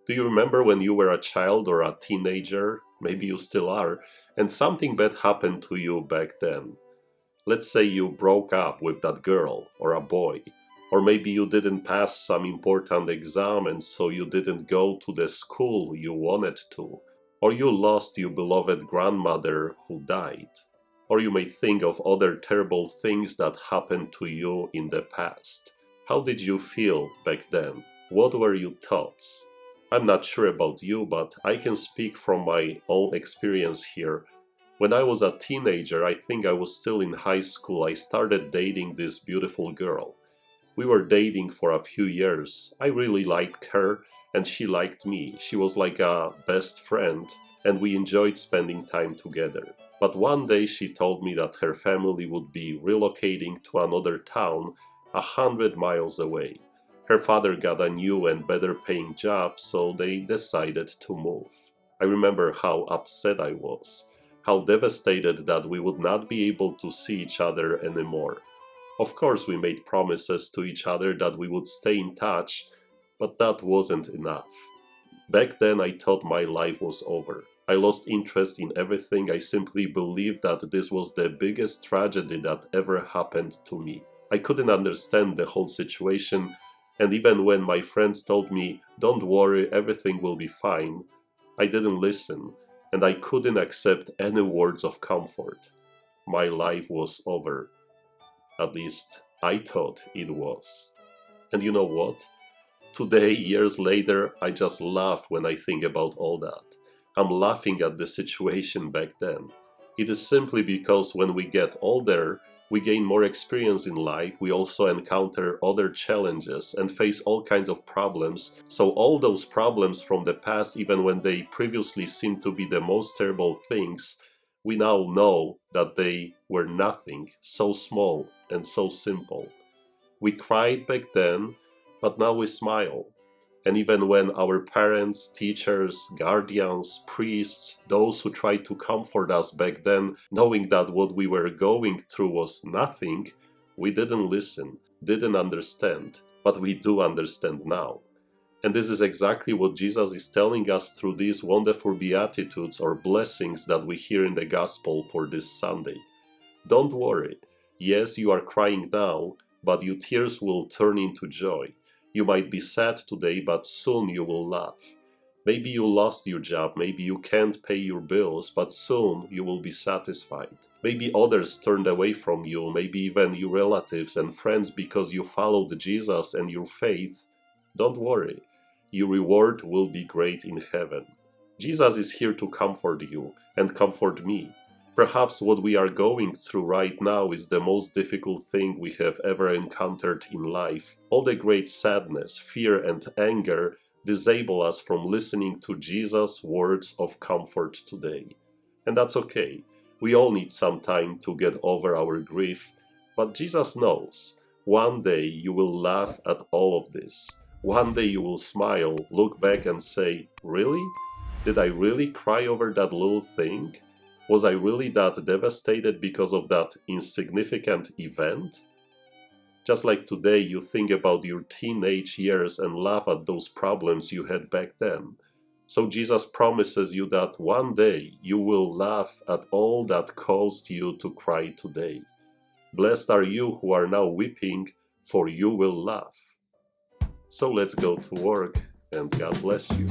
Do you remember when you were a child or a teenager? Maybe you still are, and something bad happened to you back then. Let's say you broke up with that girl or a boy, or maybe you didn't pass some important exam and so you didn't go to the school you wanted to, or you lost your beloved grandmother who died. Or you may think of other terrible things that happened to you in the past. How did you feel back then? What were your thoughts? I'm not sure about you, but I can speak from my own experience here. When I was a teenager, I think I was still in high school, I started dating this beautiful girl. We were dating for a few years. I really liked her, and she liked me. She was like a best friend, and we enjoyed spending time together. But one day she told me that her family would be relocating to another town 100 miles away. Her father got a new and better paying job, so they decided to move. I remember how upset I was, how devastated that we would not be able to see each other anymore. Of course, we made promises to each other that we would stay in touch, but that wasn't enough. Back then, I thought my life was over. I lost interest in everything. I simply believed that this was the biggest tragedy that ever happened to me. I couldn't understand the whole situation, and even when my friends told me, "Don't worry, everything will be fine," I didn't listen, and I couldn't accept any words of comfort. My life was over. At least I thought it was. And you know what? Today, years later, I just laugh when I think about all that. I'm laughing at the situation back then. It is simply because when we get older, we gain more experience in life, we also encounter other challenges and face all kinds of problems. So all those problems from the past, even when they previously seemed to be the most terrible things, we now know that they were nothing, so small and so simple. We cried back then, but now we smile. And even when our parents, teachers, guardians, priests, those who tried to comfort us back then, knowing that what we were going through was nothing, we didn't listen, didn't understand, but we do understand now. And this is exactly what Jesus is telling us through these wonderful beatitudes or blessings that we hear in the gospel for this Sunday. Don't worry. Yes, you are crying now, but your tears will turn into joy. You might be sad today, but soon you will laugh. Maybe you lost your job, maybe you can't pay your bills, but soon you will be satisfied. Maybe others turned away from you, maybe even your relatives and friends because you followed Jesus and your faith. Don't worry, your reward will be great in heaven. Jesus is here to comfort you and comfort me. Perhaps what we are going through right now is the most difficult thing we have ever encountered in life. All the great sadness, fear, and anger disable us from listening to Jesus' words of comfort today. And that's okay. We all need some time to get over our grief, but Jesus knows. One day you will laugh at all of this. One day you will smile, look back and say, "Really? Did I really cry over that little thing? Was I really that devastated because of that insignificant event?" Just like today, you think about your teenage years and laugh at those problems you had back then. So Jesus promises you that one day you will laugh at all that caused you to cry today. Blessed are you who are now weeping, for you will laugh. So let's go to work, and God bless you.